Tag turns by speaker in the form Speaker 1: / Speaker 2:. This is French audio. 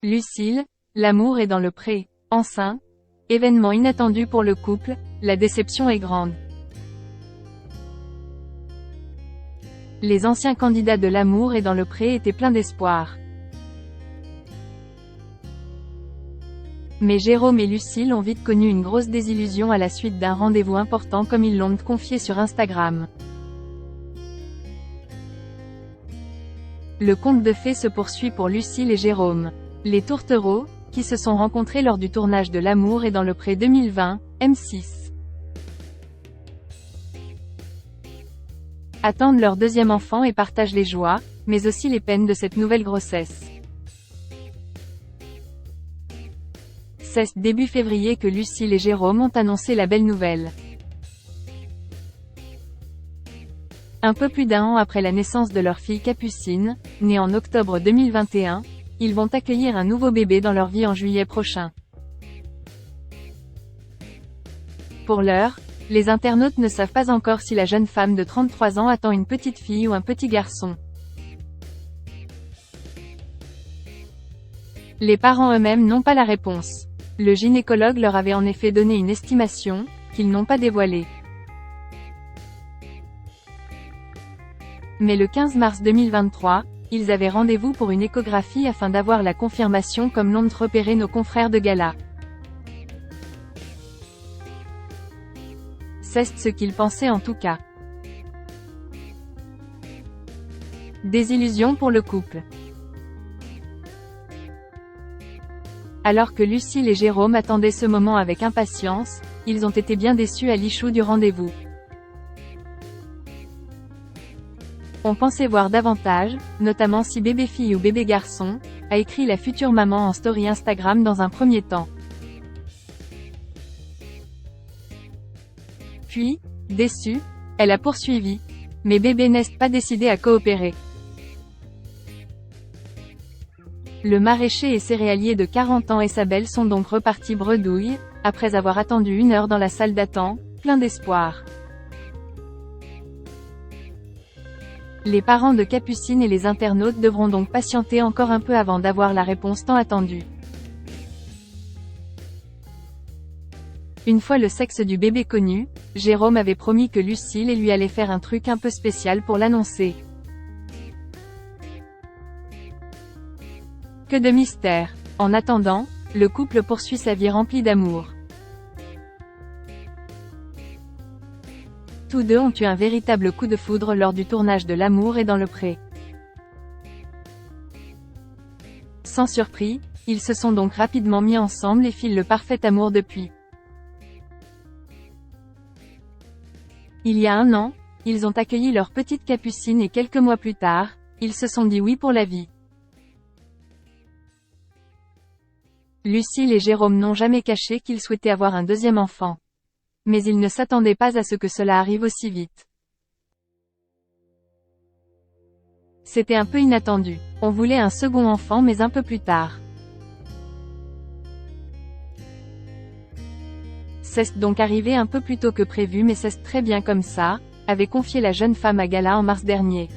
Speaker 1: Lucille, l'amour est dans le pré. Enceinte. Événement inattendu pour le couple, la déception est grande. Les anciens candidats de l'amour est dans le pré étaient pleins d'espoir. Mais Jérôme et Lucille ont vite connu une grosse désillusion à la suite d'un rendez-vous important comme ils l'ont confié sur Instagram. Le conte de fées se poursuit pour Lucille et Jérôme. Les tourtereaux, qui se sont rencontrés lors du tournage de L'amour est dans le pré 2020, M6. Attendent leur deuxième enfant et partagent les joies, mais aussi les peines de cette nouvelle grossesse. C'est début février que Lucille et Jérôme ont annoncé la belle nouvelle. Un peu plus d'1 an après la naissance de leur fille Capucine, née en octobre 2021, ils vont accueillir un nouveau bébé dans leur vie en juillet prochain. Pour l'heure, les internautes ne savent pas encore si la jeune femme de 33 ans attend une petite fille ou un petit garçon. Les parents eux-mêmes n'ont pas la réponse. Le gynécologue leur avait en effet donné une estimation, qu'ils n'ont pas dévoilée. Mais le 15 mars 2023, ils avaient rendez-vous pour une échographie afin d'avoir la confirmation comme l'ont repéré nos confrères de Gala. C'est ce qu'ils pensaient en tout cas. Désillusion pour le couple. Alors que Lucille et Jérôme attendaient ce moment avec impatience, ils ont été bien déçus à l'issue du rendez-vous. On pensait voir davantage, notamment si bébé fille ou bébé garçon, a écrit la future maman en story Instagram dans un premier temps. Puis, déçue, elle a poursuivi. Mais bébé n'est pas décidé à coopérer. Le maraîcher et céréalier de 40 ans et sa belle sont donc repartis bredouille, après avoir attendu 1 heure dans la salle d'attente, plein d'espoir. Les parents de Capucine et les internautes devront donc patienter encore un peu avant d'avoir la réponse tant attendue. Une fois le sexe du bébé connu, Jérôme avait promis que Lucille et lui allait faire un truc un peu spécial pour l'annoncer. Que de mystère. En attendant, le couple poursuit sa vie remplie d'amour. Tous deux ont eu un véritable coup de foudre lors du tournage de L'amour est dans le pré. Sans surprise, ils se sont donc rapidement mis ensemble et filent le parfait amour depuis. Il y a 1 an, ils ont accueilli leur petite Capucine et quelques mois plus tard, ils se sont dit oui pour la vie. Lucille et Jérôme n'ont jamais caché qu'ils souhaitaient avoir un deuxième enfant. Mais ils ne s'attendaient pas à ce que cela arrive aussi vite. C'était un peu inattendu. On voulait un second enfant mais un peu plus tard. C'est donc arrivé un peu plus tôt que prévu mais c'est très bien comme ça, avait confié la jeune femme à Gala en mars dernier.